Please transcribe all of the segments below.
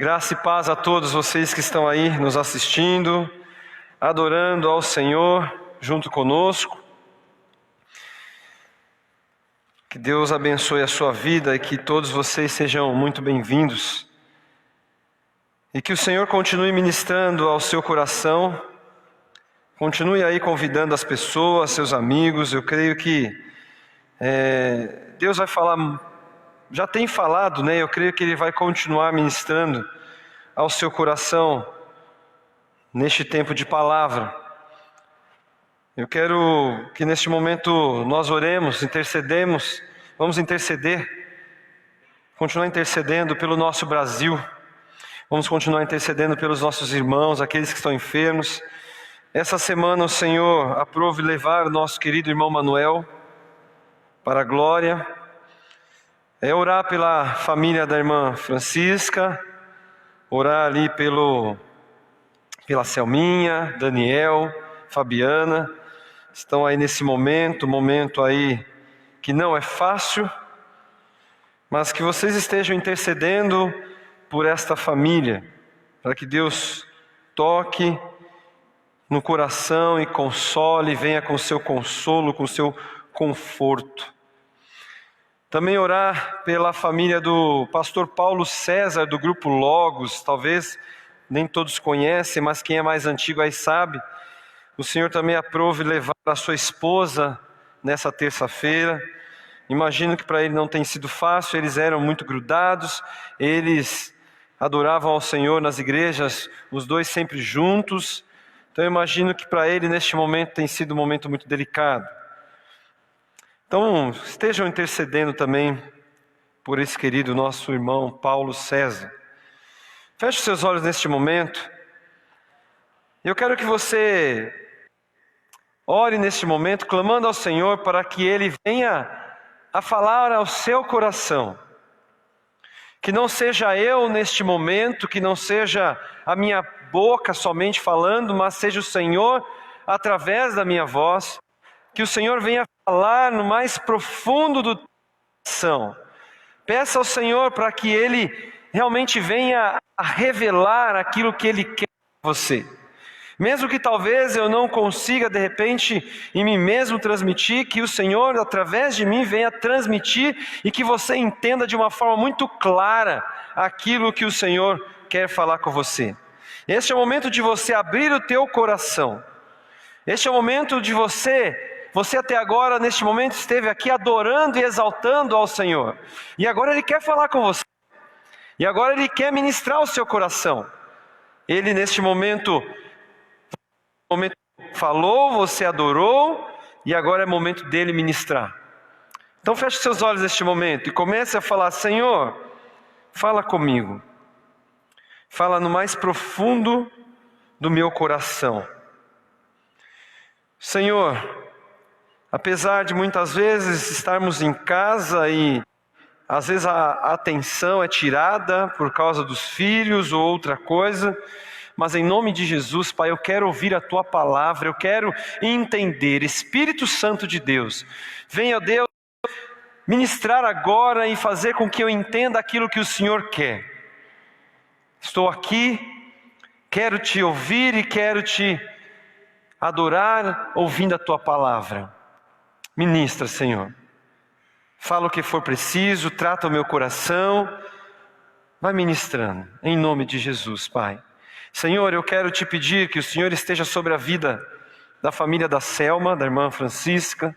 Graça e paz a todos vocês que estão aí nos assistindo, adorando ao Senhor junto conosco. Que Deus abençoe a sua vida e que todos vocês sejam muito bem-vindos. E que o Senhor continue ministrando ao seu coração, continue aí convidando as pessoas, seus amigos. Eu creio que Deus vai falar, já tem falado, né? Eu creio que Ele vai continuar ministrando ao seu coração neste tempo de palavra. Eu quero que neste momento nós oremos, intercedemos, vamos interceder, continuar intercedendo pelo nosso Brasil, vamos continuar intercedendo pelos nossos irmãos, aqueles que estão enfermos. Essa semana o Senhor aprove levar o nosso querido irmão Manuel para a glória, orar pela família da irmã Francisca, orar ali pela Selminha, Daniel, Fabiana, estão aí nesse momento aí que não é fácil, mas que vocês estejam intercedendo por esta família, para que Deus toque no coração e console, venha com o seu consolo, com o seu conforto. Também orar pela família do pastor Paulo César, do grupo Logos. Talvez nem todos conhecem, mas quem é mais antigo aí sabe. O Senhor também aprove levar a sua esposa nessa terça-feira. Imagino que para ele não tem sido fácil, eles eram muito grudados, eles adoravam ao Senhor nas igrejas, os dois sempre juntos. Então eu imagino que para ele neste momento tem sido um momento muito delicado. Então estejam intercedendo também por esse querido nosso irmão Paulo César. Feche seus olhos neste momento. Eu quero que você ore neste momento, clamando ao Senhor para que Ele venha a falar ao seu coração. Que não seja eu neste momento, que não seja a minha boca somente falando, mas seja o Senhor através da minha voz. Que o Senhor venha falar no mais profundo do coração. Peça ao Senhor para que Ele realmente venha a revelar aquilo que Ele quer para você. Mesmo que talvez eu não consiga de repente em mim mesmo transmitir, que o Senhor através de mim venha transmitir e que você entenda de uma forma muito clara aquilo que o Senhor quer falar com você. Este é o momento de você abrir o teu coração. Este é o momento de você até agora, neste momento, esteve aqui adorando e exaltando ao Senhor. E agora Ele quer falar com você. E agora Ele quer ministrar o seu coração. Ele, neste momento falou, você adorou, e agora é momento dEle ministrar. Então feche seus olhos neste momento e comece a falar: Senhor, fala comigo. Fala no mais profundo do meu coração. Senhor, apesar de muitas vezes estarmos em casa e às vezes a atenção é tirada por causa dos filhos ou outra coisa, mas em nome de Jesus, Pai, eu quero ouvir a Tua palavra, eu quero entender. Espírito Santo de Deus, venha, Deus, ministrar agora e fazer com que eu entenda aquilo que o Senhor quer. Estou aqui, quero Te ouvir e quero Te adorar ouvindo a Tua palavra. Ministra, Senhor. Fala o que for preciso, trata o meu coração. Vai ministrando, em nome de Jesus, Pai. Senhor, eu quero Te pedir que o Senhor esteja sobre a vida da família da Selma, da irmã Francisca.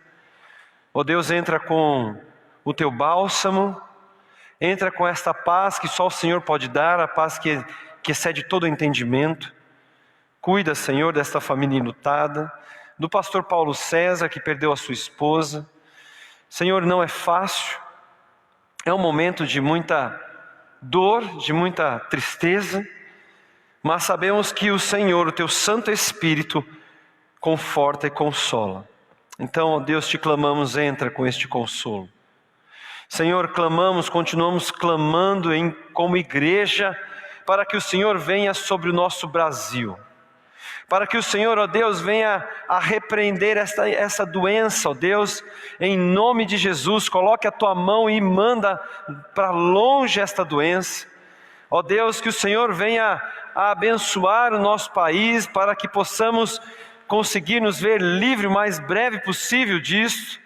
Ó Deus, entra com o Teu bálsamo, entra com esta paz que só o Senhor pode dar, a paz que excede todo o entendimento. Cuida, Senhor, desta família enlutada, do pastor Paulo César, que perdeu a sua esposa. Senhor, não é fácil, é um momento de muita dor, de muita tristeza, mas sabemos que o Senhor, o Teu Santo Espírito, conforta e consola. Então, ó Deus, Te clamamos, entra com este consolo. Senhor, clamamos, continuamos clamando como igreja, para que o Senhor venha sobre o nosso Brasil. Para que o Senhor, ó Deus, venha a repreender essa doença, ó Deus, em nome de Jesus. Coloque a Tua mão e manda para longe esta doença. Ó Deus, que o Senhor venha a abençoar o nosso país para que possamos conseguir nos ver livre o mais breve possível disso,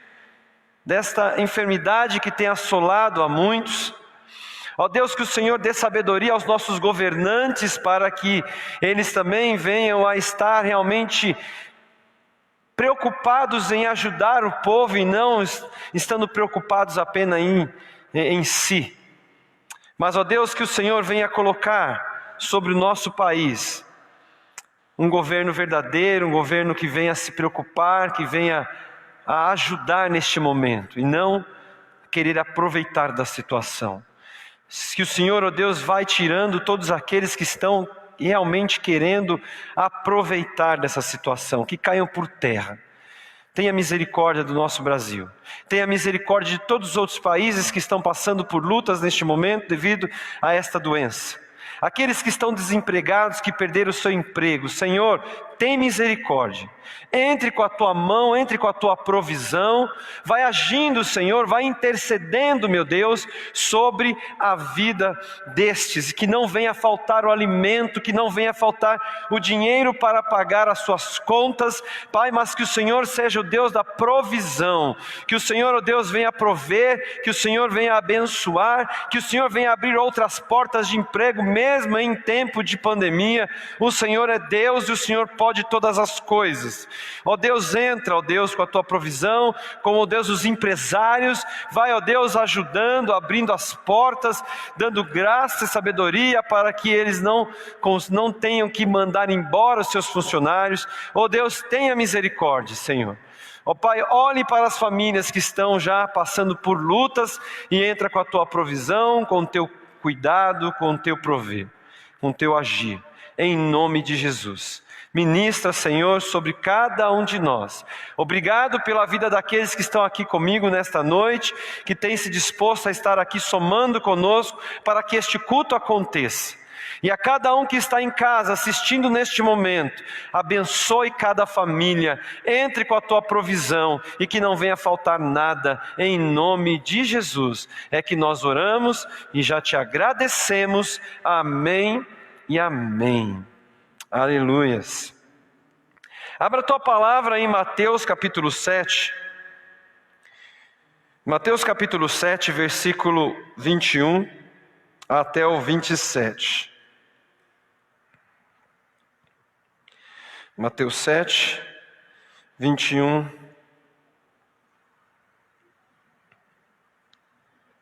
desta enfermidade que tem assolado a muitos. Ó Deus, que o Senhor dê sabedoria aos nossos governantes para que eles também venham a estar realmente preocupados em ajudar o povo e não estando preocupados apenas em si. Mas, ó Deus, que o Senhor venha colocar sobre o nosso país um governo verdadeiro, um governo que venha se preocupar, que venha a ajudar neste momento e não querer aproveitar da situação. Que o Senhor, ó Deus, vai tirando todos aqueles que estão realmente querendo aproveitar dessa situação, que caiam por terra. Tenha misericórdia do nosso Brasil. Tenha misericórdia de todos os outros países que estão passando por lutas neste momento devido a esta doença. Aqueles que estão desempregados, que perderam o seu emprego. Senhor, tem misericórdia. Entre com a tua mão, entre com a tua provisão. Vai agindo, Senhor, vai intercedendo, meu Deus, sobre a vida destes. Que não venha faltar o alimento, que não venha faltar o dinheiro para pagar as suas contas, Pai, mas que o Senhor seja o Deus da provisão. Que o Senhor, ó Deus, venha prover, que o Senhor venha abençoar, que o Senhor venha abrir outras portas de emprego, mesmo em tempo de pandemia. O Senhor é Deus e o Senhor pode todas as coisas. Ó Deus, entra, ó Deus, com a tua provisão, como, ó Deus, os empresários, vai, ó Deus, ajudando, abrindo as portas, dando graça e sabedoria para que eles não tenham que mandar embora os seus funcionários. Ó Deus, tenha misericórdia, Senhor. Ó Pai, olhe para as famílias que estão já passando por lutas e entra com a tua provisão, com o teu cuidado, com o teu prover, com o teu agir, em nome de Jesus. Ministra, Senhor, sobre cada um de nós. Obrigado pela vida daqueles que estão aqui comigo nesta noite, que têm se disposto a estar aqui somando conosco para que este culto aconteça. E a cada um que está em casa assistindo neste momento, abençoe cada família, entre com a tua provisão e que não venha faltar nada, em nome de Jesus. É que nós oramos e já te agradecemos. Amém e amém. Aleluias. Abra a tua palavra em Mateus capítulo 7. Mateus capítulo 7, versículo 21 até o 27. Mateus 7, 21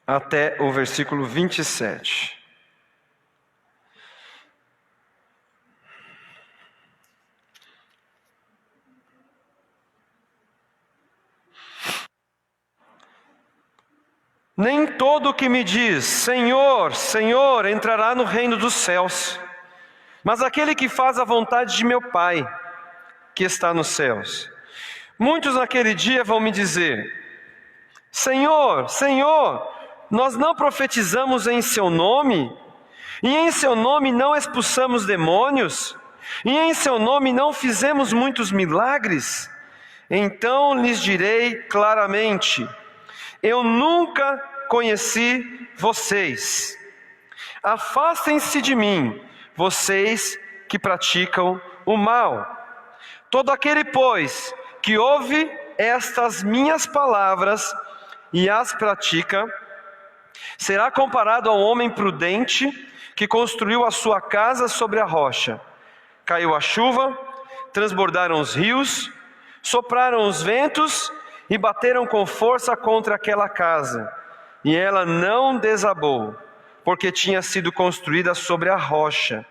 até o versículo 27. Nem todo o que me diz, Senhor, Senhor, entrará no reino dos céus, mas aquele que faz a vontade de meu Pai, que está nos céus. Muitos naquele dia vão me dizer, Senhor, Senhor, nós não profetizamos em seu nome, e em seu nome não expulsamos demônios, e em seu nome não fizemos muitos milagres? Então lhes direi claramente, eu nunca conheci vocês. Afastem-se de mim, vocês que praticam o mal. Todo aquele, pois, que ouve estas minhas palavras e as pratica, será comparado a um homem prudente que construiu a sua casa sobre a rocha. Caiu a chuva, transbordaram os rios, sopraram os ventos e bateram com força contra aquela casa, e ela não desabou, porque tinha sido construída sobre a rocha.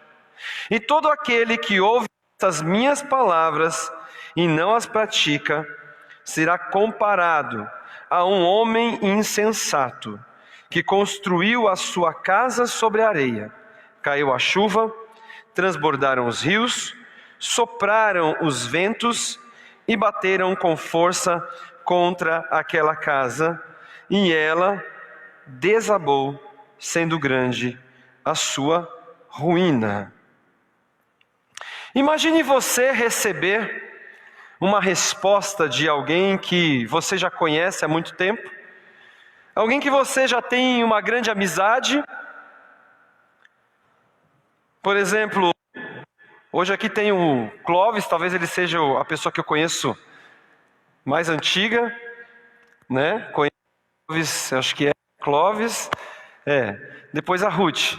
E todo aquele que ouve estas minhas palavras e não as pratica, será comparado a um homem insensato, que construiu a sua casa sobre a areia. Caiu a chuva, transbordaram os rios, sopraram os ventos e bateram com força contra aquela casa, e ela desabou, sendo grande a sua ruína. Imagine você receber uma resposta de alguém que você já conhece há muito tempo, alguém que você já tem uma grande amizade, Por exemplo, hoje aqui tem o Clóvis, talvez ele seja a pessoa que eu conheço mais antiga, né? Conheço Clóvis, acho que é Clóvis, depois a Ruth.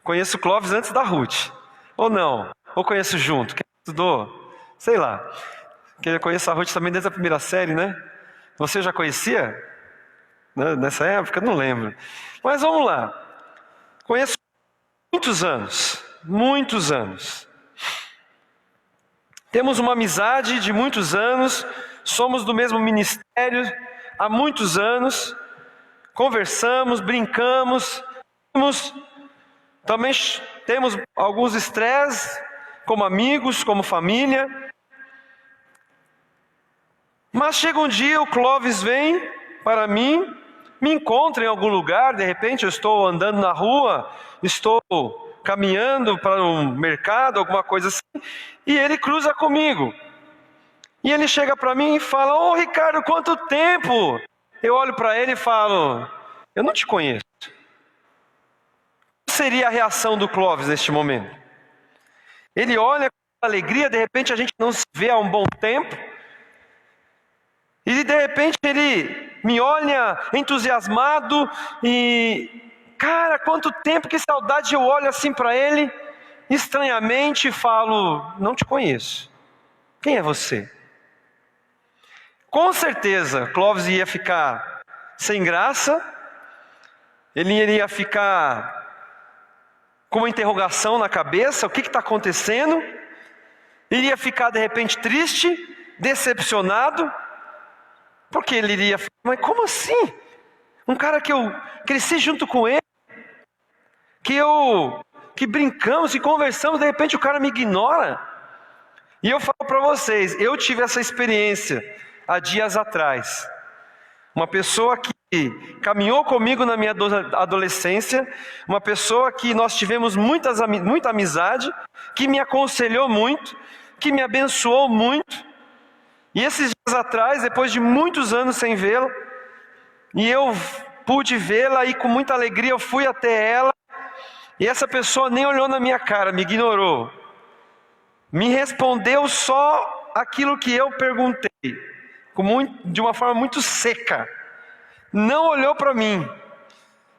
Conheço o Clóvis antes da Ruth, ou não? Ou conheço junto? Quem estudou? Sei lá. Que eu conheço a Ruth também desde a primeira série, né? Você já conhecia? Nessa época? Não lembro. Mas vamos lá. Conheço muitos anos. Muitos anos. Temos uma amizade de muitos anos. Somos do mesmo ministério há muitos anos. Conversamos, brincamos. Também temos alguns estresses, como amigos, como família. Mas chega um dia, o Clóvis vem para mim, me encontra em algum lugar, de repente eu estou andando na rua, estou caminhando para um mercado, alguma coisa assim, e ele cruza comigo. E ele chega para mim e fala: "Ô Ricardo, quanto tempo?" Eu olho para ele e falo: "Eu não te conheço." Qual seria a reação do Clóvis neste momento? Ele olha com alegria, de repente a gente não se vê há um bom tempo, e de repente ele me olha entusiasmado e, cara, quanto tempo, que saudade. Eu olho assim para ele, estranhamente, e falo: "Não te conheço. Quem é você?" Com certeza, Clóvis ia ficar sem graça, ele iria ficar com uma interrogação na cabeça: o que está acontecendo? Iria ficar de repente triste, decepcionado, porque ele iria falar: "Mas como assim? Um cara que eu cresci junto com ele, que brincamos e conversamos, de repente o cara me ignora." E eu falo para vocês, eu tive essa experiência há dias atrás. Uma pessoa que caminhou comigo na minha adolescência, uma pessoa que nós tivemos muita amizade, que me aconselhou muito, que me abençoou muito. E esses dias atrás, depois de muitos anos sem vê-la, e eu pude vê-la, e com muita alegria eu fui até ela, e essa pessoa nem olhou na minha cara, me ignorou. Me respondeu só aquilo que eu perguntei, de uma forma muito seca. Não olhou para mim.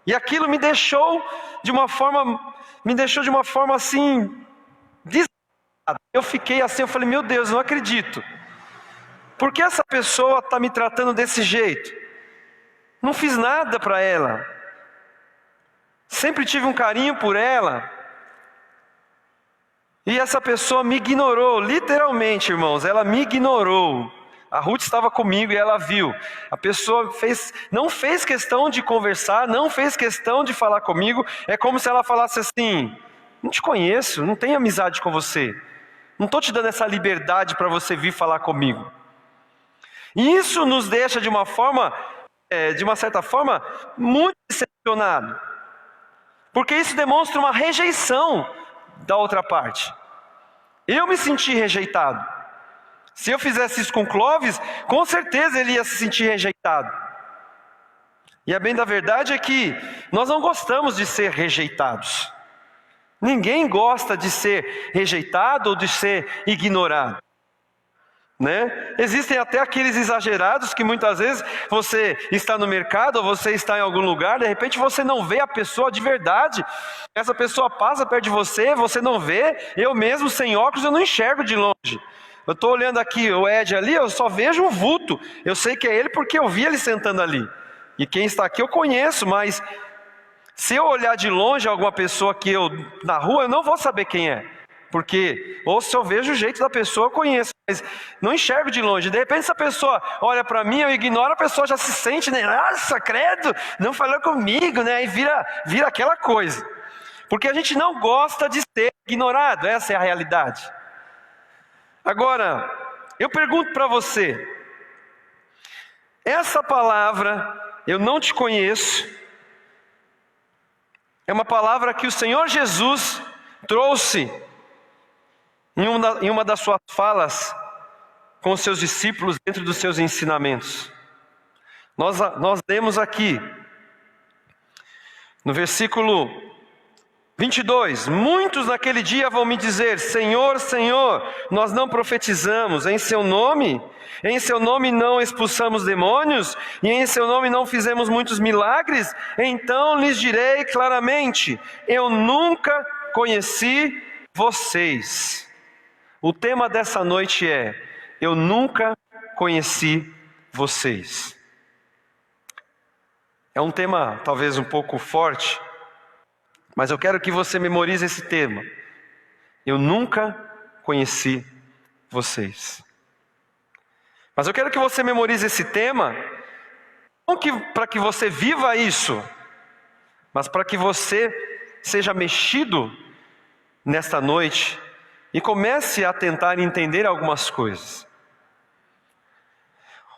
E aquilo me deixou de uma forma assim, desesperada. Eu fiquei assim, eu falei: "Meu Deus, não acredito. Por que essa pessoa está me tratando desse jeito? Não fiz nada para ela. Sempre tive um carinho por ela." E essa pessoa me ignorou, literalmente, irmãos, ela me ignorou. A Ruth estava comigo e ela viu. A pessoa não fez questão de conversar, não fez questão de falar comigo. É como se ela falasse assim: "Não te conheço, não tenho amizade com você. Não estou te dando essa liberdade para você vir falar comigo." E isso nos deixa de uma certa forma, muito decepcionado. Porque isso demonstra uma rejeição da outra parte. Eu me senti rejeitado. Se eu fizesse isso com Clóvis, com certeza ele ia se sentir rejeitado. E a bem da verdade é que nós não gostamos de ser rejeitados. Ninguém gosta de ser rejeitado ou de ser ignorado, né? Existem até aqueles exagerados que muitas vezes você está no mercado ou você está em algum lugar, de repente você não vê a pessoa de verdade. Essa pessoa passa perto de você, você não vê. Eu mesmo, sem óculos, eu não enxergo de longe. Eu estou olhando aqui o Ed ali, eu só vejo um vulto. Eu sei que é ele porque eu vi ele sentando ali. E quem está aqui eu conheço, mas se eu olhar de longe alguma pessoa na rua, eu não vou saber quem é. Porque, ou se eu vejo o jeito da pessoa, eu conheço, mas não enxergo de longe. De repente essa pessoa olha para mim, eu ignoro, a pessoa já se sente, né? "Nossa, credo, não falou comigo", né? E vira aquela coisa. Porque a gente não gosta de ser ignorado, essa é a realidade. Agora, eu pergunto para você, essa palavra, "eu não te conheço", é uma palavra que o Senhor Jesus trouxe em uma das suas falas com os seus discípulos, dentro dos seus ensinamentos. Nós lemos aqui, no versículo 22. Muitos naquele dia vão me dizer: Senhor, Senhor, nós não profetizamos em seu nome? Em seu nome não expulsamos demônios? E em seu nome não fizemos muitos milagres? Então lhes direi claramente: eu nunca conheci vocês. O tema dessa noite é: eu nunca conheci vocês. É um tema talvez um pouco forte, mas eu quero que você memorize esse tema. Eu nunca conheci vocês. Mas eu quero que você memorize esse tema, não para que você viva isso, mas para que você seja mexido nesta noite e comece a tentar entender algumas coisas.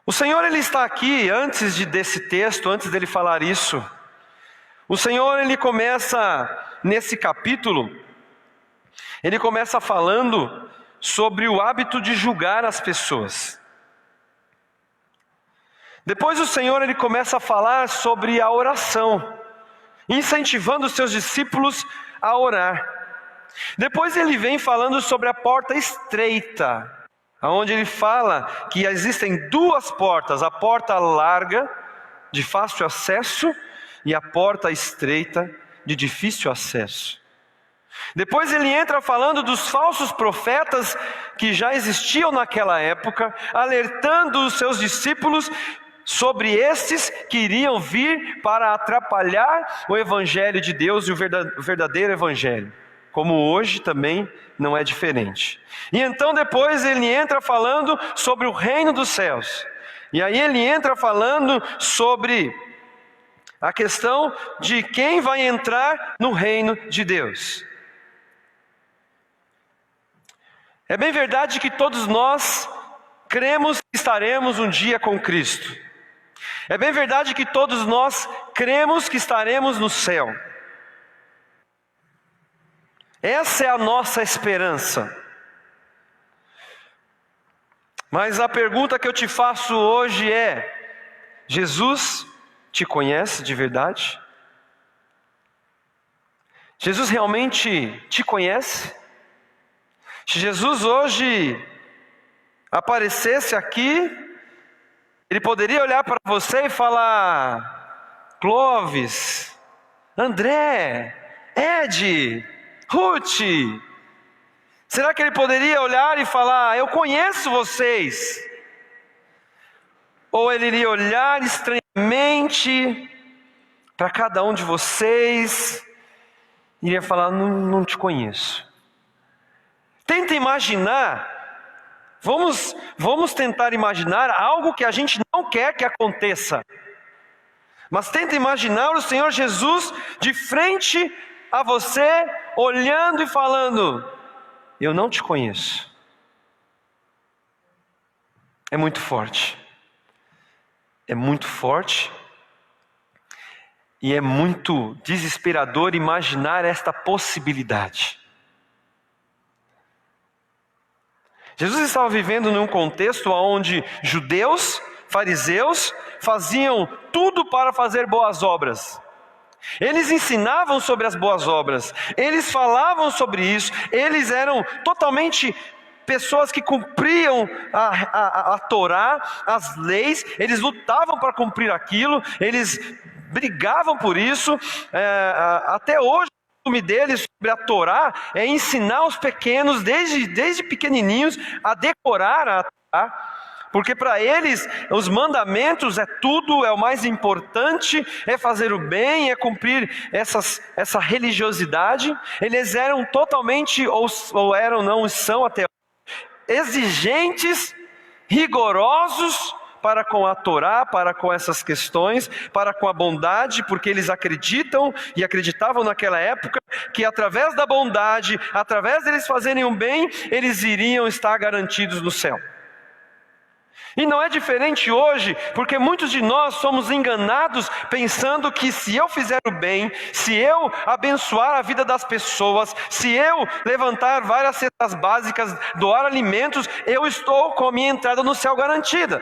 O Senhor, Ele está aqui, desse texto, antes dele falar isso. O Senhor, Ele começa, nesse capítulo, Ele começa falando sobre o hábito de julgar as pessoas. Depois o Senhor, Ele começa a falar sobre a oração, incentivando os seus discípulos a orar. Depois Ele vem falando sobre a porta estreita, onde Ele fala que existem duas portas: a porta larga, de fácil acesso, e a porta estreita, de difícil acesso. Depois Ele entra falando dos falsos profetas que já existiam naquela época, alertando os seus discípulos sobre estes que iriam vir para atrapalhar o Evangelho de Deus e o verdadeiro Evangelho, como hoje também não é diferente. E então depois Ele entra falando sobre o reino dos céus, e aí Ele entra falando sobre a questão de quem vai entrar no reino de Deus. É bem verdade que todos nós cremos que estaremos um dia com Cristo. É bem verdade que todos nós cremos que estaremos no céu. Essa é a nossa esperança. Mas a pergunta que eu te faço hoje é: Jesus te conhece de verdade? Jesus realmente te conhece? Se Jesus hoje aparecesse aqui, Ele poderia olhar para você e falar: Clóvis, André, Ed, Ruth. Será que Ele poderia olhar e falar: eu conheço vocês? Ou Ele iria olhar estranhamente para cada um de vocês e iria falar: não te conheço? Tenta imaginar, vamos tentar imaginar algo que a gente não quer que aconteça. Mas tenta imaginar o Senhor Jesus de frente a você, olhando e falando: eu não te conheço. É muito forte. É muito forte. E é muito desesperador imaginar esta possibilidade. Jesus estava vivendo num contexto onde judeus, fariseus, faziam tudo para fazer boas obras. Eles ensinavam sobre as boas obras, eles falavam sobre isso, eles eram totalmente pessoas que cumpriam a Torá, as leis, eles lutavam para cumprir aquilo, eles brigavam por isso. Até hoje o costume deles sobre a Torá é ensinar os pequenos, desde pequenininhos, a decorar a Torá. Porque para eles os mandamentos é tudo, é o mais importante, é fazer o bem, é cumprir essa religiosidade. Eles eram totalmente, ou eram, não são até hoje, exigentes, rigorosos para com a Torá, para com essas questões, para com a bondade, porque eles acreditam e acreditavam naquela época que através da bondade, através deles fazerem o bem, eles iriam estar garantidos no céu. E não é diferente hoje, porque muitos de nós somos enganados pensando que se eu fizer o bem, se eu abençoar a vida das pessoas, se eu levantar várias cestas básicas, doar alimentos, eu estou com a minha entrada no céu garantida.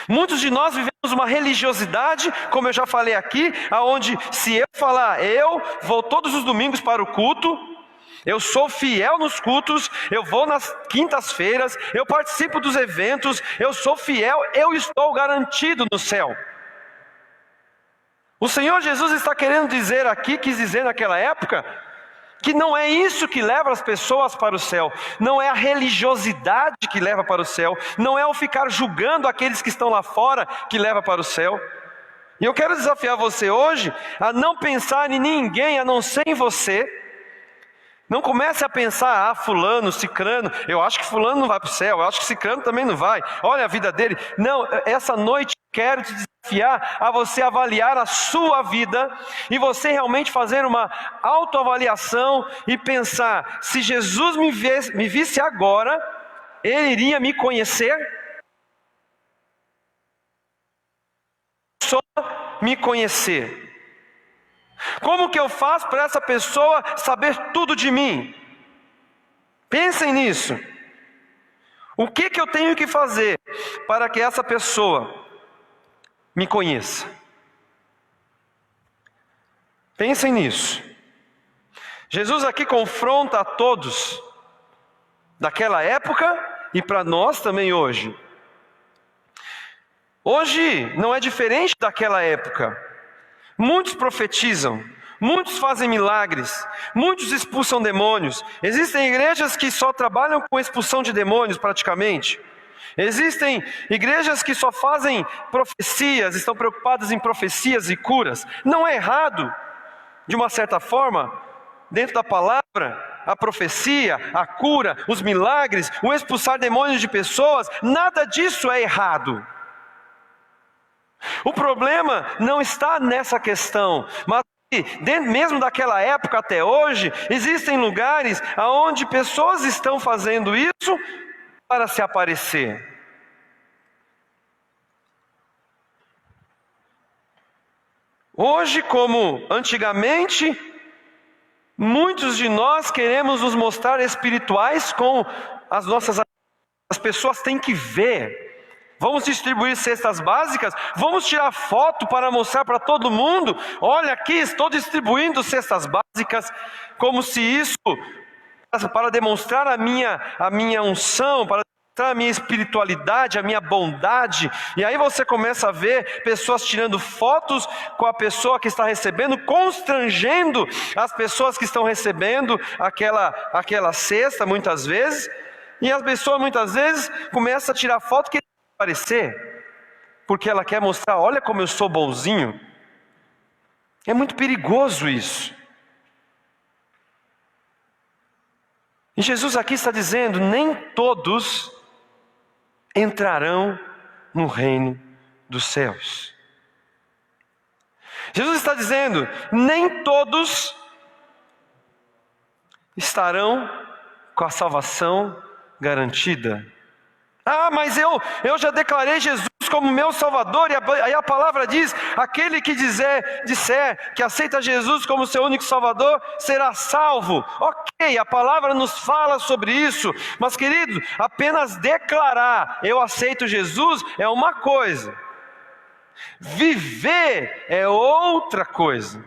Muitos de nós vivemos uma religiosidade, como eu já falei aqui, onde se eu falar: eu vou todos os domingos para o culto, eu sou fiel nos cultos, eu vou nas quintas-feiras, eu participo dos eventos, eu sou fiel, eu estou garantido no céu. O Senhor Jesus está querendo dizer aqui, quis dizer naquela época, que não é isso que leva as pessoas para o céu, não é a religiosidade que leva para o céu, não é o ficar julgando aqueles que estão lá fora que leva para o céu. E eu quero desafiar você hoje a não pensar em ninguém a não ser em você. Não comece a pensar: fulano, cicrano, eu acho que fulano não vai para o céu, eu acho que cicrano também não vai, olha a vida dele. Não, essa noite quero te desafiar a você avaliar a sua vida e você realmente fazer uma autoavaliação e pensar: se Jesus me visse agora, Ele iria me conhecer? Só me conhecer. Como que eu faço para essa pessoa saber tudo de mim? Pensem nisso. O que eu tenho que fazer para que essa pessoa me conheça? Pensem nisso. Jesus aqui confronta a todos daquela época e para nós também hoje. Hoje não é diferente daquela época. Muitos profetizam, muitos fazem milagres, muitos expulsam demônios. Existem igrejas que só trabalham com expulsão de demônios praticamente. Existem igrejas que só fazem profecias, estão preocupadas em profecias e curas. Não é errado, de uma certa forma, dentro da palavra, a profecia, a cura, os milagres, o expulsar demônios de pessoas, nada disso é errado. O problema não está nessa questão, mas mesmo daquela época até hoje, existem lugares onde pessoas estão fazendo isso para se aparecer. Hoje, como antigamente, muitos de nós queremos nos mostrar espirituais com as nossas... As pessoas têm que ver. Vamos distribuir cestas básicas, vamos tirar foto para mostrar para todo mundo: olha aqui, estou distribuindo cestas básicas, como se isso, para demonstrar a minha unção, para demonstrar a minha espiritualidade, a minha bondade. E aí você começa a ver pessoas tirando fotos com a pessoa que está recebendo, constrangendo as pessoas que estão recebendo aquela cesta muitas vezes, e as pessoas muitas vezes começam a tirar foto que aparecer, porque ela quer mostrar: olha como eu sou bonzinho. É muito perigoso isso. E Jesus aqui está dizendo: nem todos entrarão no reino dos céus. Jesus está dizendo: nem todos estarão com a salvação garantida. Mas eu já declarei Jesus como meu Salvador, e aí a palavra diz: aquele que disser que aceita Jesus como seu único Salvador, será salvo. Ok, a palavra nos fala sobre isso, mas querido, apenas declarar eu aceito Jesus é uma coisa, viver é outra coisa.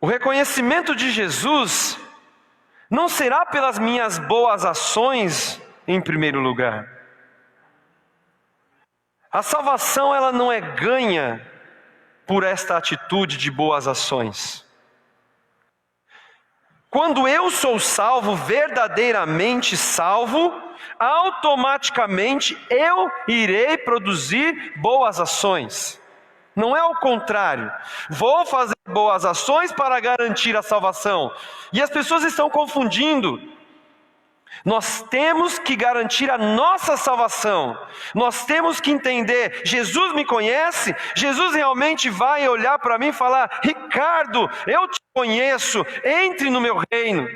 O reconhecimento de Jesus não será pelas minhas boas ações em primeiro lugar. A salvação, ela não é ganha por esta atitude de boas ações. Quando eu sou salvo, verdadeiramente salvo, automaticamente eu irei produzir boas ações. Não é o contrário. Vou fazer boas ações para garantir a salvação. E as pessoas estão confundindo. Nós temos que garantir a nossa salvação. Nós temos que entender: Jesus me conhece. Jesus realmente vai olhar para mim e falar: Ricardo, eu te conheço, entre no meu reino.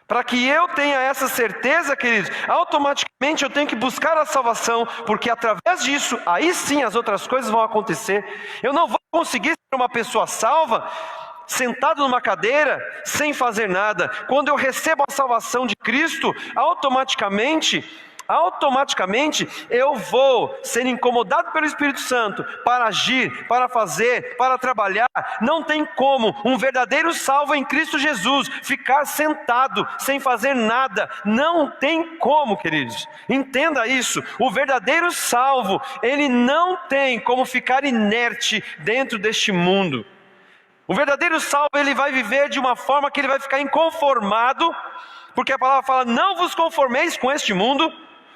Para que eu tenha essa certeza, queridos, automaticamente eu tenho que buscar a salvação, porque através disso, aí sim as outras coisas vão acontecer. Eu não vou conseguir ser uma pessoa salva sentado numa cadeira, sem fazer nada. Quando eu recebo a salvação de Cristo, automaticamente automaticamente eu vou ser incomodado pelo Espírito Santo para agir, para fazer, para trabalhar. Não tem como um verdadeiro salvo em Cristo Jesus ficar sentado sem fazer nada. Não tem como, queridos. Entenda isso. O verdadeiro salvo, ele não tem como ficar inerte dentro deste mundo. O verdadeiro salvo, ele vai viver de uma forma que ele vai ficar inconformado, porque a palavra fala: não vos conformeis com este mundo,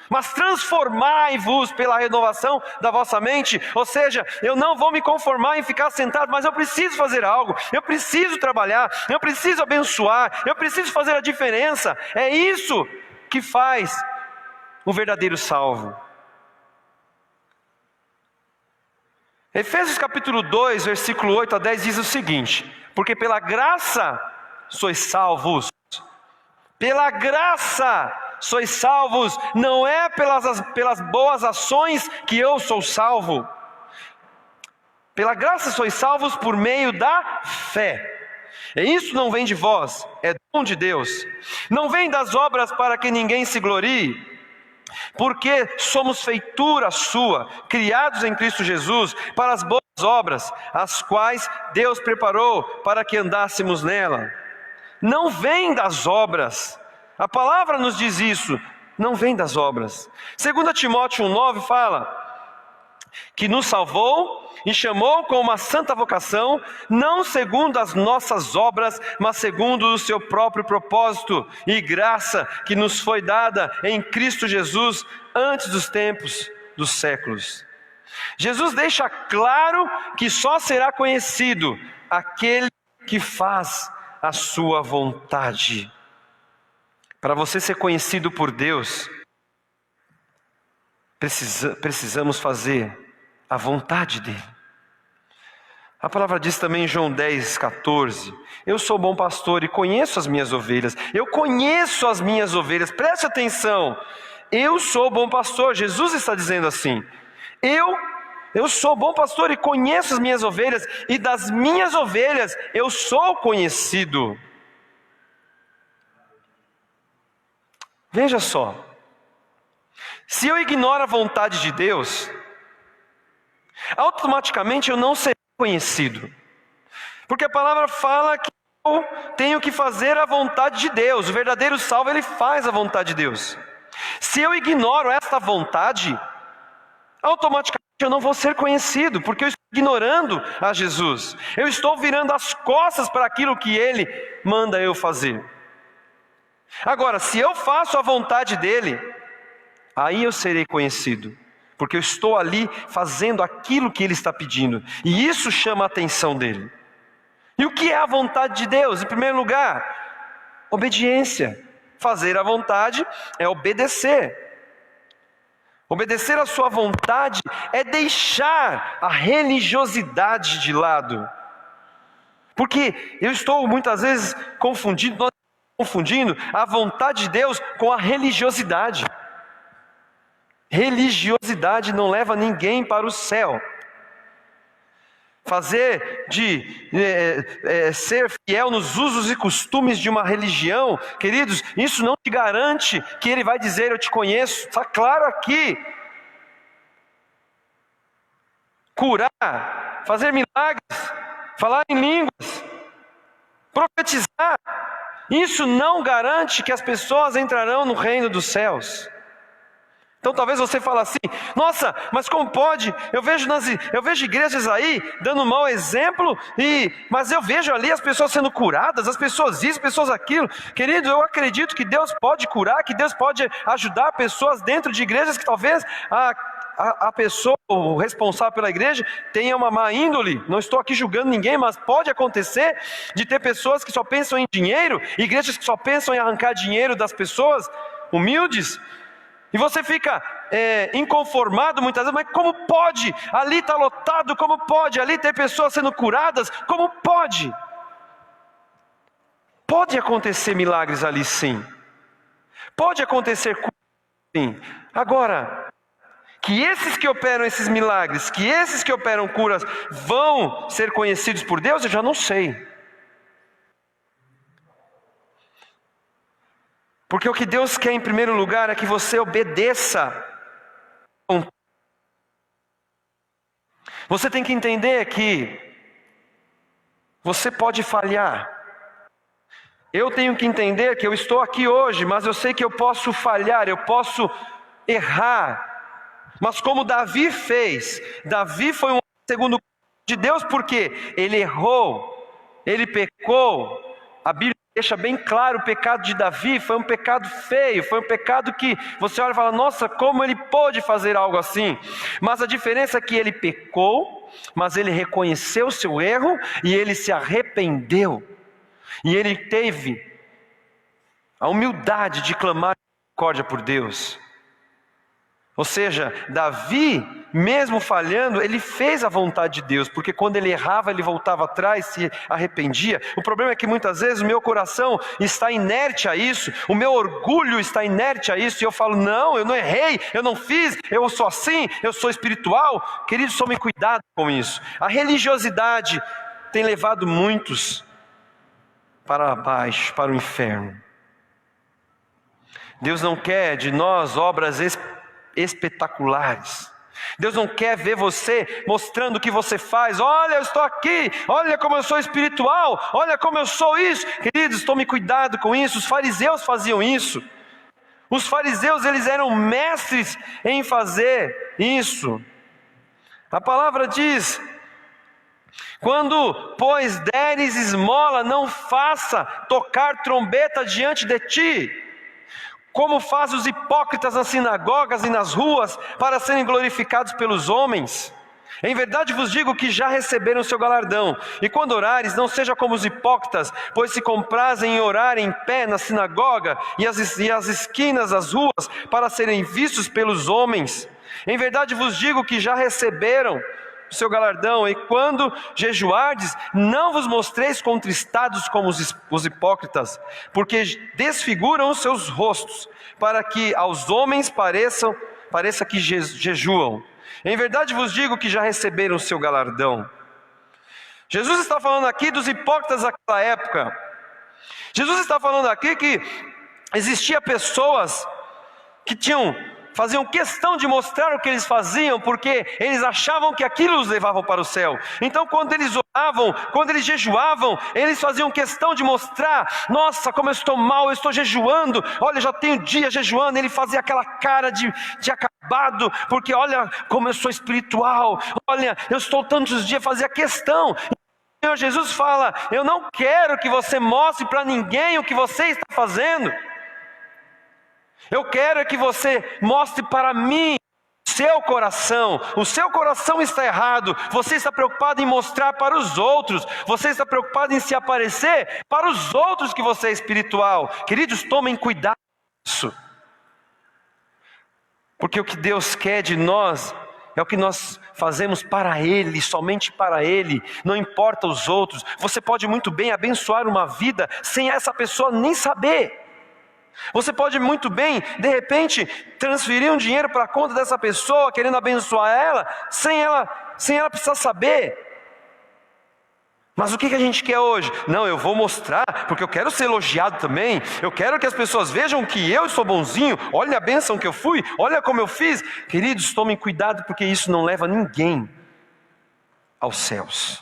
mas transformai-vos pela renovação da vossa mente. Ou seja, eu não vou me conformar em ficar sentado, mas eu preciso fazer algo, eu preciso trabalhar, eu preciso abençoar, eu preciso fazer a diferença. É isso que faz o verdadeiro salvo. Efésios capítulo 2, versículo 8 a 10 diz o seguinte: porque pela graça sois salvos. Pela graça sois salvos, não é pelas boas ações que eu sou salvo. Pela graça sois salvos por meio da fé. E isso não vem de vós, é dom de Deus. Não vem das obras para que ninguém se glorie, porque somos feitura sua, criados em Cristo Jesus, para as boas obras, as quais Deus preparou para que andássemos nela. Não vem das obras, a palavra nos diz isso, não vem das obras. 2 Timóteo 1,9 fala que nos salvou e chamou com uma santa vocação, não segundo as nossas obras, mas segundo o seu próprio propósito e graça que nos foi dada em Cristo Jesus antes dos tempos dos séculos. Jesus deixa claro que só será conhecido aquele que faz a sua vontade. Para você ser conhecido por Deus, precisamos fazer a vontade dele. A palavra diz também em João 10, 14: eu sou bom pastor e conheço as minhas ovelhas. Eu conheço as minhas ovelhas, preste atenção. Eu sou bom pastor, Jesus está dizendo assim: eu sou bom pastor e conheço as minhas ovelhas, e das minhas ovelhas eu sou conhecido. Veja só, se eu ignoro a vontade de Deus, automaticamente eu não serei conhecido, porque a palavra fala que eu tenho que fazer a vontade de Deus. O verdadeiro salvo, ele faz a vontade de Deus. Se eu ignoro esta vontade, automaticamente eu não vou ser conhecido, porque eu estou ignorando a Jesus, eu estou virando as costas para aquilo que Ele manda eu fazer. Agora, se eu faço a vontade dEle, aí eu serei conhecido, porque eu estou ali fazendo aquilo que Ele está pedindo, e isso chama a atenção dEle. E o que é a vontade de Deus? Em primeiro lugar, obediência. Fazer a vontade é obedecer. Obedecer a sua vontade é deixar a religiosidade de lado. Porque eu estou muitas vezes confundindo a vontade de Deus com a religiosidade. Religiosidade não leva ninguém para o céu. Fazer ser fiel nos usos e costumes de uma religião, queridos, isso não te garante que Ele vai dizer: eu te conheço. Está claro aqui. Curar, fazer milagres, falar em línguas, profetizar, isso não garante que as pessoas entrarão no reino dos céus. Então talvez você fale assim: nossa, mas como pode? Eu vejo igrejas aí dando um mau exemplo, mas eu vejo ali as pessoas sendo curadas, as pessoas isso, as pessoas aquilo. Querido, eu acredito que Deus pode curar, que Deus pode ajudar pessoas dentro de igrejas que talvez a pessoa, o responsável pela igreja, tenha uma má índole. Não estou aqui julgando ninguém, mas pode acontecer de ter pessoas que só pensam em dinheiro, igrejas que só pensam em arrancar dinheiro das pessoas humildes. E você fica inconformado muitas vezes: mas como pode? Ali está lotado, como pode? Ali ter pessoas sendo curadas, como pode? Pode acontecer milagres ali, sim. Pode acontecer curas, sim. Agora, que esses que operam esses milagres, que esses que operam curas vão ser conhecidos por Deus, eu já não sei. Porque o que Deus quer em primeiro lugar é que você obedeça. Você tem que entender que você pode falhar. Eu tenho que entender que eu estou aqui hoje, mas eu sei que eu posso falhar, eu posso errar. Mas como Davi fez, Davi foi um segundo de Deus porque ele errou, ele pecou. A Bíblia deixa bem claro, o pecado de Davi foi um pecado feio, foi um pecado que você olha e fala, nossa, como ele pôde fazer algo assim? Mas a diferença é que ele pecou, mas ele reconheceu o seu erro e ele se arrependeu. E ele teve a humildade de clamar misericórdia por Deus. Ou seja, Davi, mesmo falhando, ele fez a vontade de Deus, porque quando ele errava, ele voltava atrás, se arrependia. O problema é que muitas vezes o meu coração está inerte a isso, o meu orgulho está inerte a isso, e eu falo, não, eu não errei, eu não fiz, eu sou assim, eu sou espiritual. Queridos, tome cuidado com isso. A religiosidade tem levado muitos para baixo, para o inferno. Deus não quer de nós obras espetaculares. Deus não quer ver você mostrando o que você faz. Olha, eu estou aqui, olha como eu sou espiritual, olha como eu sou isso. Queridos, tome cuidado com isso. Os fariseus faziam isso. Os fariseus, eles eram mestres em fazer isso. A palavra diz: quando, pois, deres esmola, não faça tocar trombeta diante de ti, como fazem os hipócritas nas sinagogas e nas ruas, para serem glorificados pelos homens. Em verdade vos digo que já receberam o seu galardão. E quando orares, não seja como os hipócritas, pois se comprazem em orar em pé na sinagoga e as esquinas das ruas, para serem vistos pelos homens. Em verdade vos digo que já receberam o seu galardão. E quando jejuardes, não vos mostreis contristados como os hipócritas, porque desfiguram os seus rostos, para que aos homens pareça que jejuam. Em verdade vos digo que já receberam o seu galardão. Jesus está falando aqui dos hipócritas daquela época. Jesus está falando aqui que existia pessoas que faziam questão de mostrar o que eles faziam, porque eles achavam que aquilo os levava para o céu. Então quando eles oravam, quando eles jejuavam, eles faziam questão de mostrar: nossa, como eu estou mal, eu estou jejuando, olha, já tenho dias jejuando. Ele fazia aquela cara de acabado, porque olha como eu sou espiritual, olha, eu estou tantos dias, fazia questão. O Senhor Jesus fala: eu não quero que você mostre para ninguém o que você está fazendo. Eu quero que você mostre para mim o seu coração está errado. Você está preocupado em mostrar para os outros, você está preocupado em se aparecer para os outros que você é espiritual. Queridos, tomem cuidado com isso, porque o que Deus quer de nós é o que nós fazemos para Ele, somente para Ele, não importa os outros. Você pode muito bem abençoar uma vida sem essa pessoa nem saber. Você pode muito bem, de repente, transferir um dinheiro para a conta dessa pessoa, querendo abençoar ela, sem ela precisar saber. Mas o que a gente quer hoje? Não, eu vou mostrar, porque eu quero ser elogiado também. Eu quero que as pessoas vejam que eu sou bonzinho. Olha a bênção que eu fui, olha como eu fiz. Queridos, tomem cuidado, porque isso não leva ninguém aos céus.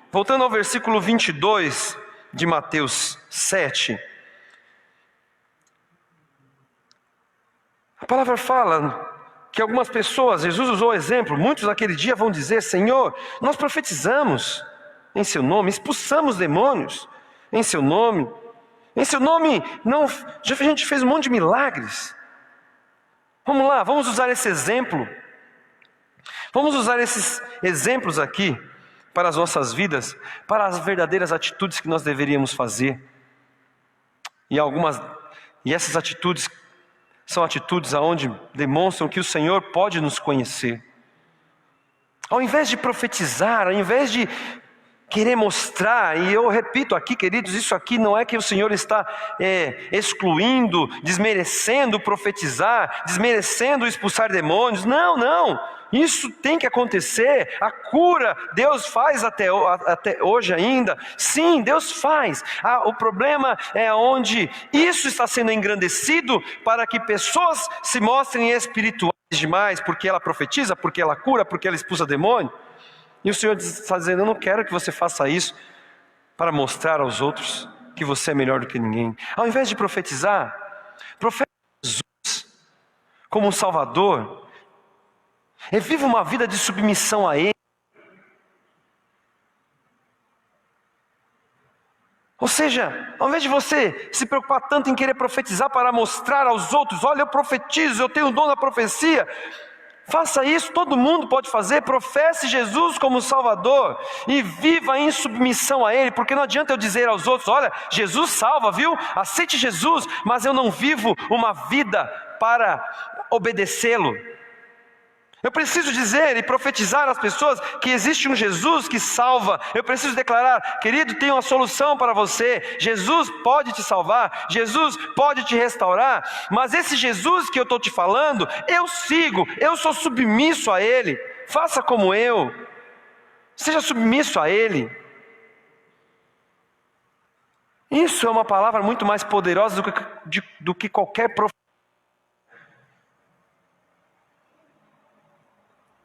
Voltando ao versículo 22 de Mateus 7. A palavra fala que algumas pessoas, Jesus usou o exemplo, muitos naquele dia vão dizer: Senhor, nós profetizamos em seu nome, expulsamos demônios em seu nome, não, a gente fez um monte de milagres. Vamos lá, vamos usar esse exemplo, vamos usar esses exemplos aqui para as nossas vidas, para as verdadeiras atitudes que nós deveríamos fazer. E essas atitudes são atitudes aonde demonstram que o Senhor pode nos conhecer. Ao invés de profetizar, ao invés de querer mostrar, e eu repito aqui, queridos, isso aqui não é que o Senhor está excluindo, desmerecendo profetizar, desmerecendo expulsar demônios, não, isso tem que acontecer. A cura Deus faz até hoje ainda, sim, Deus faz. O problema é onde isso está sendo engrandecido para que pessoas se mostrem espirituais demais, porque ela profetiza, porque ela cura, porque ela expulsa demônio. E o Senhor está dizendo: eu não quero que você faça isso para mostrar aos outros que você é melhor do que ninguém. Ao invés de profetizar, profetize Jesus como um Salvador. E viva uma vida de submissão a Ele. Ou seja, ao invés de você se preocupar tanto em querer profetizar para mostrar aos outros: olha, eu profetizo, eu tenho o dom da profecia. Faça isso, todo mundo pode fazer. Professe Jesus como Salvador e viva em submissão a Ele, porque não adianta eu dizer aos outros: olha, Jesus salva, viu? Aceite Jesus, mas eu não vivo uma vida para obedecê-lo. Eu preciso dizer e profetizar às pessoas que existe um Jesus que salva. Eu preciso declarar: querido, tem uma solução para você. Jesus pode te salvar, Jesus pode te restaurar. Mas esse Jesus que eu estou te falando, eu sigo, eu sou submisso a Ele. Faça como eu, seja submisso a Ele. Isso é uma palavra muito mais poderosa do que qualquer profecia.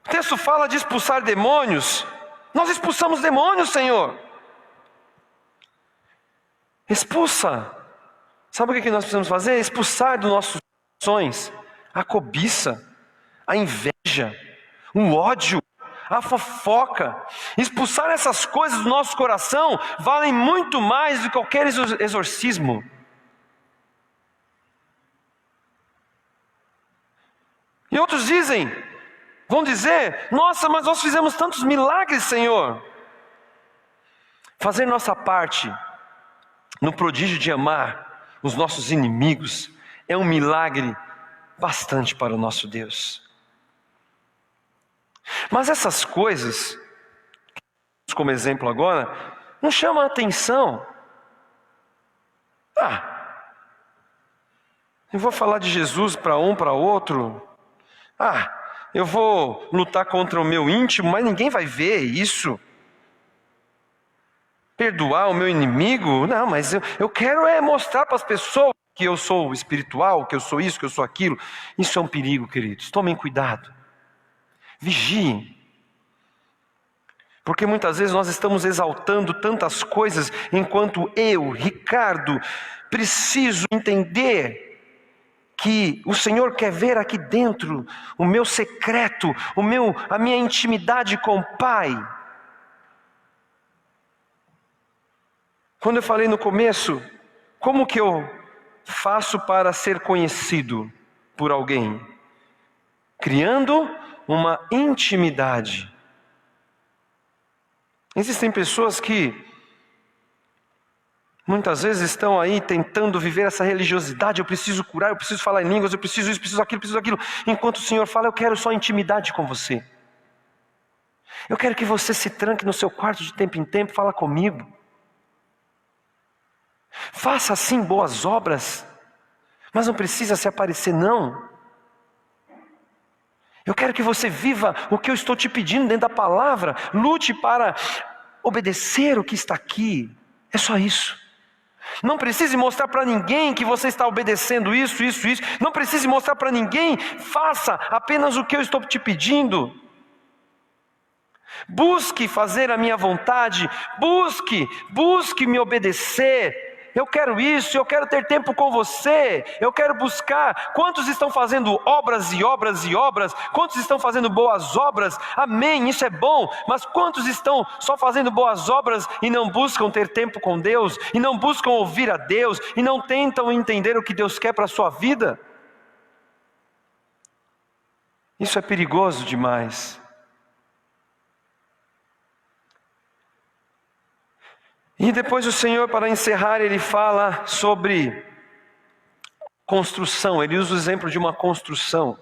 O texto fala de expulsar demônios. Nós expulsamos demônios, Senhor. Expulsa. Sabe o que nós precisamos fazer? Expulsar dos nossos corações a cobiça, a inveja, o ódio, a fofoca. Expulsar essas coisas do nosso coração valem muito mais do que qualquer exorcismo. E outros vão dizer: nossa, mas nós fizemos tantos milagres, Senhor. Fazer nossa parte no prodígio de amar os nossos inimigos é um milagre bastante para o nosso Deus. Mas essas coisas, como exemplo agora, não chamam a atenção. Eu vou falar de Jesus para um, para outro. Eu vou lutar contra o meu íntimo, mas ninguém vai ver isso. Perdoar o meu inimigo? Não, mas eu quero mostrar para as pessoas que eu sou espiritual, que eu sou isso, que eu sou aquilo. Isso é um perigo, queridos. Tomem cuidado. Vigiem. Porque muitas vezes nós estamos exaltando tantas coisas, enquanto eu, Ricardo, preciso entender que o Senhor quer ver aqui dentro o meu secreto, a minha intimidade com o Pai. Quando eu falei no começo, como que eu faço para ser conhecido por alguém? Criando uma intimidade. Existem pessoas que muitas vezes estão aí tentando viver essa religiosidade: eu preciso curar, eu preciso falar em línguas, eu preciso isso, preciso aquilo. Enquanto o Senhor fala: eu quero só intimidade com você. Eu quero que você se tranque no seu quarto de tempo em tempo, fala comigo. Faça assim boas obras, mas não precisa se aparecer, não. Eu quero que você viva o que eu estou te pedindo dentro da palavra. Lute para obedecer o que está aqui. É só isso. Não precise mostrar para ninguém que você está obedecendo isso. Não precise mostrar para ninguém. Faça apenas o que eu estou te pedindo. Busque fazer a minha vontade. Busque me obedecer. Eu quero isso, eu quero ter tempo com você. Eu quero buscar. Quantos estão fazendo obras e obras e obras? Quantos estão fazendo boas obras? Amém, isso é bom. Mas quantos estão só fazendo boas obras e não buscam ter tempo com Deus? E não buscam ouvir a Deus? E não tentam entender o que Deus quer para a sua vida? Isso é perigoso demais. E depois o Senhor, para encerrar, Ele fala sobre construção. Ele usa o exemplo de uma construção.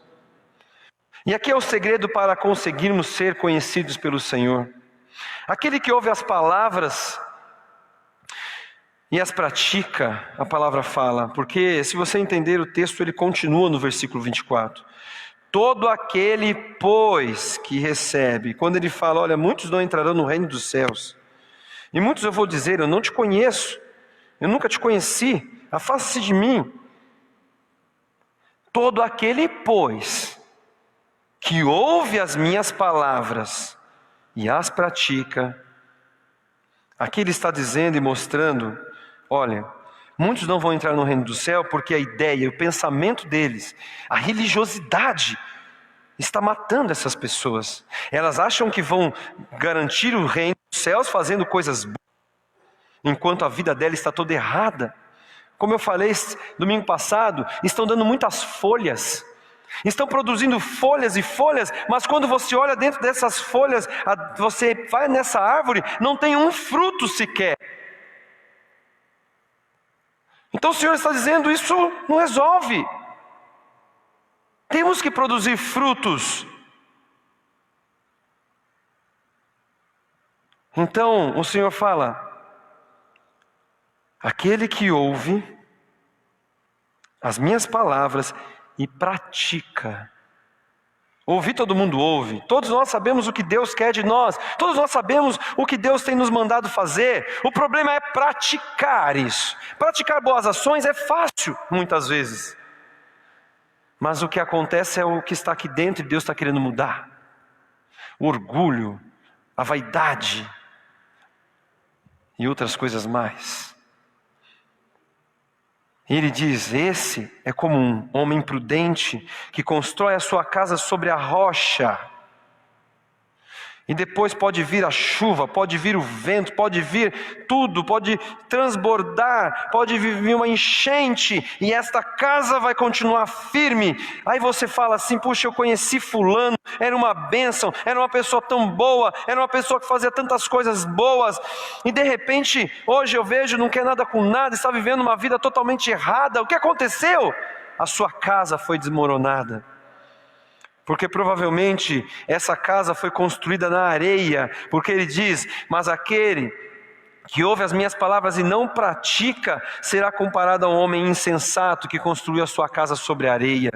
E aqui é o segredo para conseguirmos ser conhecidos pelo Senhor. Aquele que ouve as palavras e as pratica, a palavra fala, porque se você entender o texto, ele continua no versículo 24. Todo aquele, pois, que recebe. Quando ele fala, olha, muitos não entrarão no reino dos céus. E muitos eu vou dizer, eu não te conheço, eu nunca te conheci, afaste-se de mim. Todo aquele, pois, que ouve as minhas palavras e as pratica. Aqui ele está dizendo e mostrando, olha, muitos não vão entrar no reino do céu porque a ideia, o pensamento deles, a religiosidade está matando essas pessoas. Elas acham que vão garantir o reino dos céus fazendo coisas boas, enquanto a vida dela está toda errada. Como eu falei domingo passado, estão dando muitas folhas, estão produzindo folhas e folhas, mas quando você olha dentro dessas folhas, você vai nessa árvore, não tem um fruto sequer. Então o Senhor está dizendo, isso não resolve. Temos que produzir frutos. Então o Senhor fala, aquele que ouve as minhas palavras e pratica. Ouvir todo mundo ouve. Todos nós sabemos o que Deus quer de nós. Todos nós sabemos o que Deus tem nos mandado fazer. O problema é praticar isso. Praticar boas ações é fácil, muitas vezes. Mas o que acontece é o que está aqui dentro e Deus está querendo mudar. O orgulho, a vaidade e outras coisas mais. Ele diz, esse é como um homem prudente que constrói a sua casa sobre a rocha. E depois pode vir a chuva, pode vir o vento, pode vir tudo, pode transbordar, pode vir uma enchente, e esta casa vai continuar firme. Aí você fala assim, puxa, eu conheci fulano, era uma bênção, era uma pessoa tão boa, era uma pessoa que fazia tantas coisas boas, e de repente, hoje eu vejo, não quer nada com nada, está vivendo uma vida totalmente errada. O que aconteceu? A sua casa foi desmoronada. Porque provavelmente essa casa foi construída na areia, porque ele diz, mas aquele que ouve as minhas palavras e não pratica, será comparado a um homem insensato que construiu a sua casa sobre a areia.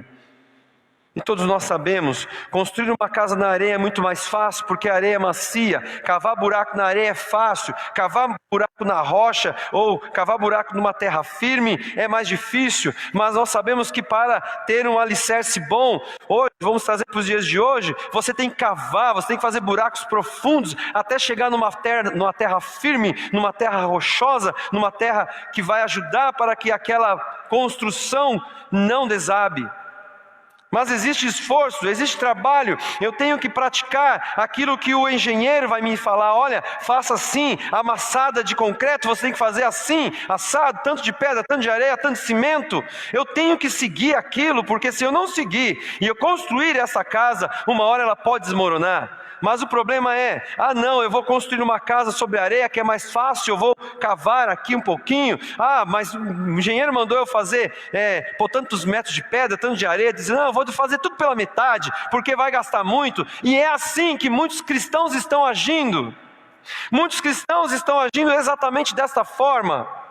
E todos nós sabemos, construir uma casa na areia é muito mais fácil, porque a areia é macia. Cavar buraco na areia é fácil. Cavar buraco na rocha, ou cavar buraco numa terra firme, é mais difícil. Mas nós sabemos que para ter um alicerce bom, hoje, vamos trazer para os dias de hoje, você tem que cavar, você tem que fazer buracos profundos, até chegar numa terra firme, numa terra rochosa, numa terra que vai ajudar para que aquela construção não desabe. Mas existe esforço, existe trabalho, eu tenho que praticar aquilo que o engenheiro vai me falar, olha, faça assim, amassada de concreto, você tem que fazer assim, assado, tanto de pedra, tanto de areia, tanto de cimento. Eu tenho que seguir aquilo, porque se eu não seguir e eu construir essa casa, uma hora ela pode desmoronar. Mas o problema é, não, eu vou construir uma casa sobre areia que é mais fácil, eu vou cavar aqui um pouquinho. Mas o engenheiro mandou eu fazer, por tantos metros de pedra, tanto de areia, dizendo, não, eu vou fazer tudo pela metade, porque vai gastar muito. E é assim que muitos cristãos estão agindo. Muitos cristãos estão agindo exatamente desta forma.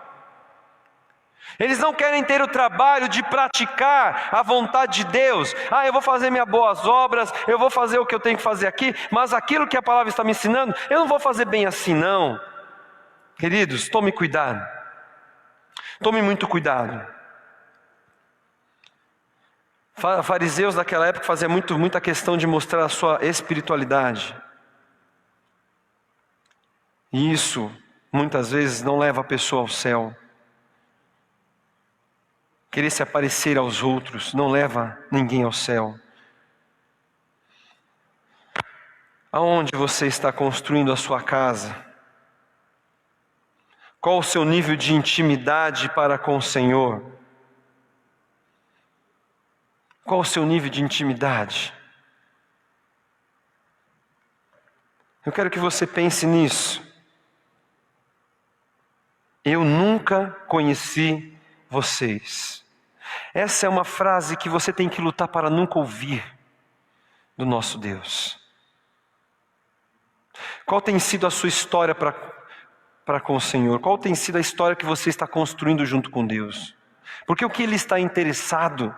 Eles não querem ter o trabalho de praticar a vontade de Deus. Eu vou fazer minhas boas obras, eu vou fazer o que eu tenho que fazer aqui, mas aquilo que a palavra está me ensinando, eu não vou fazer bem assim não. Queridos, tome cuidado. Tome muito cuidado. Fariseus daquela época faziam muita questão de mostrar a sua espiritualidade. E isso, muitas vezes, não leva a pessoa ao céu. Querer se aparecer aos outros não leva ninguém ao céu. Aonde você está construindo a sua casa? Qual o seu nível de intimidade para com o Senhor? Qual o seu nível de intimidade? Eu quero que você pense nisso. Eu nunca conheci vocês. Essa é uma frase que você tem que lutar para nunca ouvir do nosso Deus. Qual tem sido a sua história para com o Senhor? Qual tem sido a história que você está construindo junto com Deus? Porque o que Ele está interessado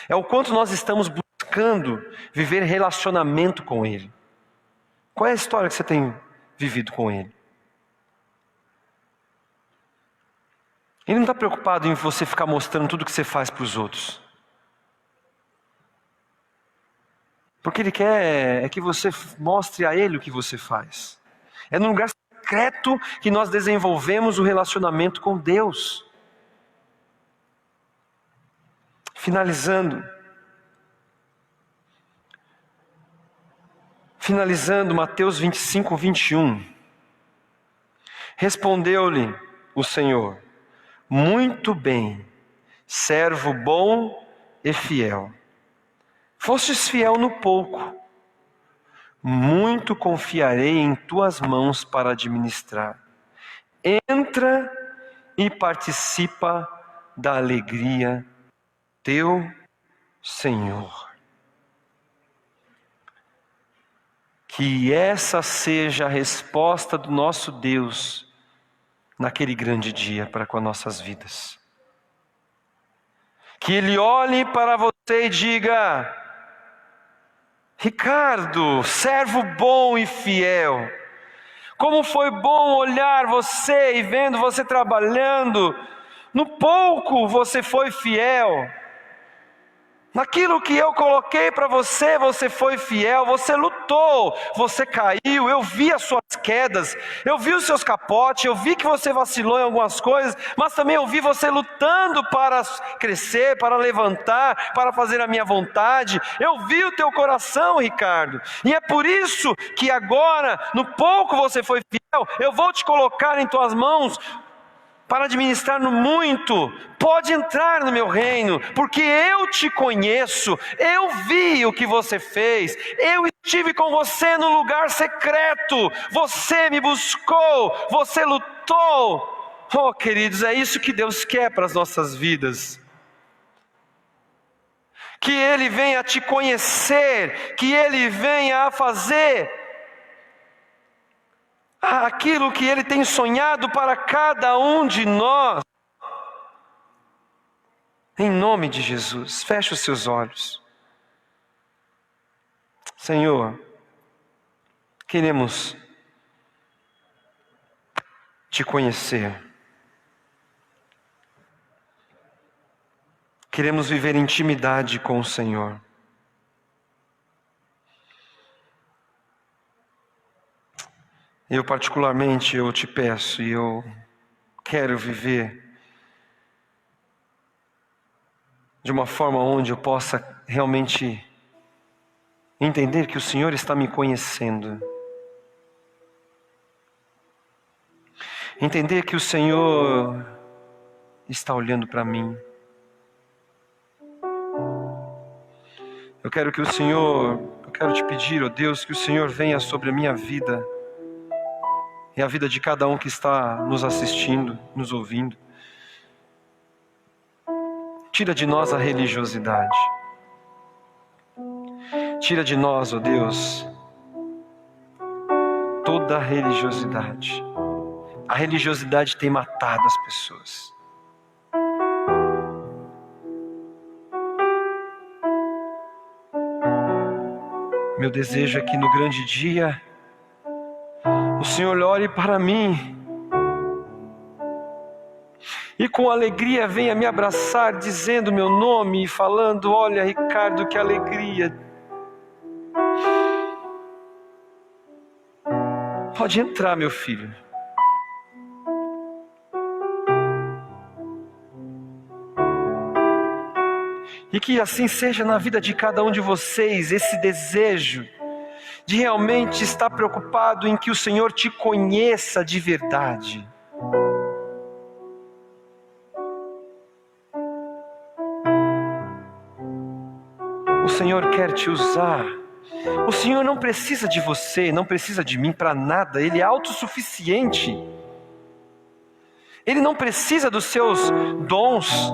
é o quanto nós estamos buscando viver relacionamento com Ele. Qual é a história que você tem vivido com Ele? Ele não está preocupado em você ficar mostrando tudo que você faz para os outros. Porque Ele quer é que você mostre a Ele o que você faz. É num lugar secreto que nós desenvolvemos o relacionamento com Deus. Finalizando, Mateus 25, 21. Respondeu-lhe o Senhor: muito bem, servo bom e fiel. Fostes fiel no pouco, muito confiarei em tuas mãos para administrar. Entra e participa da alegria teu Senhor. Que essa seja a resposta do nosso Deus naquele grande dia para com as nossas vidas. Que Ele olhe para você e diga: Ricardo, servo bom e fiel, como foi bom olhar você e vendo você trabalhando, no pouco você foi fiel. Naquilo que eu coloquei para você, você foi fiel, você lutou, você caiu, eu vi as suas quedas, eu vi os seus capotes, eu vi que você vacilou em algumas coisas, mas também eu vi você lutando para crescer, para levantar, para fazer a minha vontade. Eu vi o teu coração, Ricardo, e é por isso que agora, no pouco você foi fiel, eu vou te colocar em tuas mãos para administrar no muito. Pode entrar no meu reino, porque eu te conheço, eu vi o que você fez, eu estive com você no lugar secreto, você me buscou, você lutou. Oh, queridos, é isso que Deus quer para as nossas vidas. Que Ele venha te conhecer, que Ele venha a fazer aquilo que Ele tem sonhado para cada um de nós. Em nome de Jesus, feche os seus olhos. Senhor, queremos te conhecer. Queremos viver intimidade com o Senhor. Eu particularmente, eu te peço e eu quero viver de uma forma onde eu possa realmente entender que o Senhor está me conhecendo. Entender que o Senhor está olhando para mim. Eu quero te pedir, ó Deus, que o Senhor venha sobre a minha vida e a vida de cada um que está nos assistindo, nos ouvindo. Tira de nós a religiosidade. Tira de nós, ó Deus, toda a religiosidade. A religiosidade tem matado as pessoas. Meu desejo é que no grande dia o Senhor olhe para mim e com alegria venha me abraçar, dizendo meu nome e falando: olha, Ricardo, que alegria. Pode entrar, meu filho. E que assim seja na vida de cada um de vocês, esse desejo de realmente estar preocupado em que o Senhor te conheça de verdade. O Senhor quer te usar. O Senhor não precisa de você, não precisa de mim para nada. Ele é autossuficiente. Ele não precisa dos seus dons.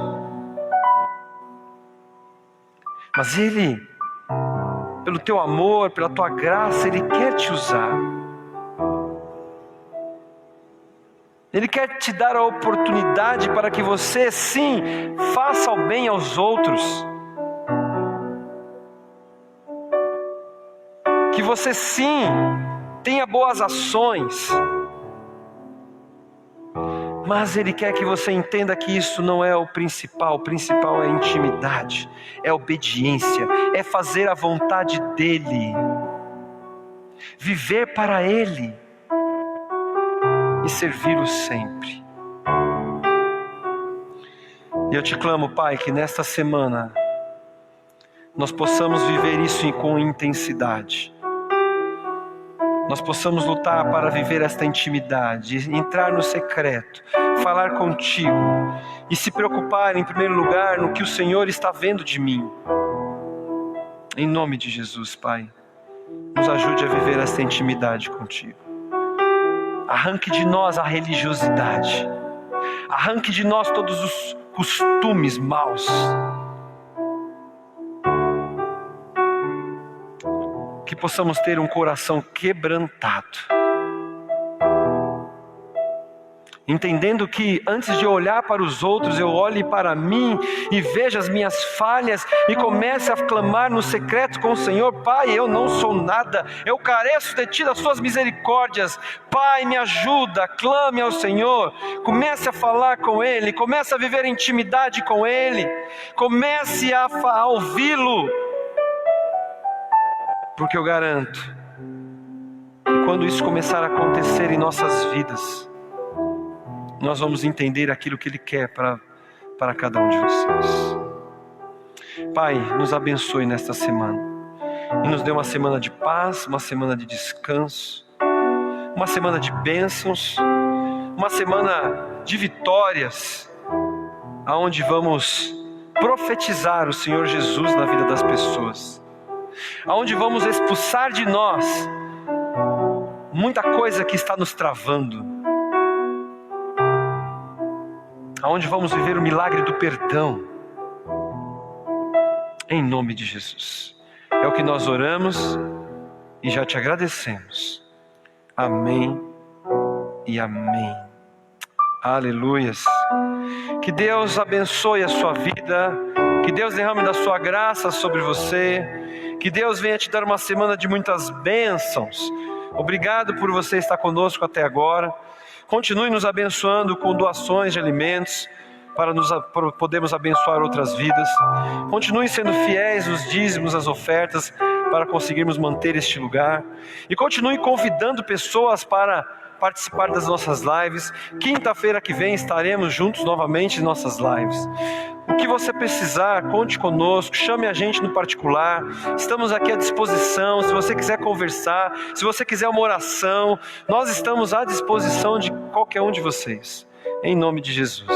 Mas Ele, pelo teu amor, pela tua graça, Ele quer te usar. Ele quer te dar a oportunidade para que você, sim, faça o bem aos outros. Que você, sim, tenha boas ações. Mas Ele quer que você entenda que isso não é o principal é a intimidade, é a obediência, é fazer a vontade dEle, viver para Ele e servi-lo sempre. E eu te clamo, Pai, que nesta semana nós possamos viver isso com intensidade. Nós possamos lutar para viver esta intimidade, entrar no secreto, falar contigo e se preocupar em primeiro lugar no que o Senhor está vendo de mim. Em nome de Jesus, Pai, nos ajude a viver esta intimidade contigo. Arranque de nós a religiosidade, arranque de nós todos os costumes maus. Que possamos ter um coração quebrantado, entendendo que antes de olhar para os outros, eu olhe para mim e veja as minhas falhas e comece a clamar no secreto com o Senhor: Pai, eu não sou nada, eu careço de Ti, das Suas misericórdias. Pai, me ajuda, clame ao Senhor, comece a falar com Ele, comece a viver intimidade com Ele, comece a ouvi-lo. Porque eu garanto que quando isso começar a acontecer em nossas vidas, nós vamos entender aquilo que Ele quer para cada um de vocês. Pai, nos abençoe nesta semana e nos dê uma semana de paz, uma semana de descanso, uma semana de bênçãos, uma semana de vitórias, aonde vamos profetizar o Senhor Jesus na vida das pessoas, aonde vamos expulsar de nós muita coisa que está nos travando, aonde vamos viver o milagre do perdão, em nome de Jesus. É o que nós oramos e já te agradecemos. Amém e amém. Aleluias. Que Deus abençoe a sua vida, que Deus derrame da sua graça sobre você, que Deus venha te dar uma semana de muitas bênçãos. Obrigado por você estar conosco até agora. Continue nos abençoando com doações de alimentos para podermos abençoar outras vidas. Continue sendo fiéis nos dízimos, às ofertas, para conseguirmos manter este lugar. E continue convidando pessoas para participar das nossas lives. Quinta-feira que vem estaremos juntos novamente em nossas lives. O que você precisar, conte conosco, chame a gente no particular, estamos aqui à disposição. Se você quiser conversar, se você quiser uma oração, nós estamos à disposição de qualquer um de vocês, em nome de Jesus.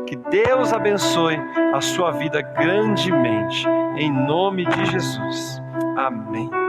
Que Deus abençoe a sua vida grandemente, em nome de Jesus. Amém.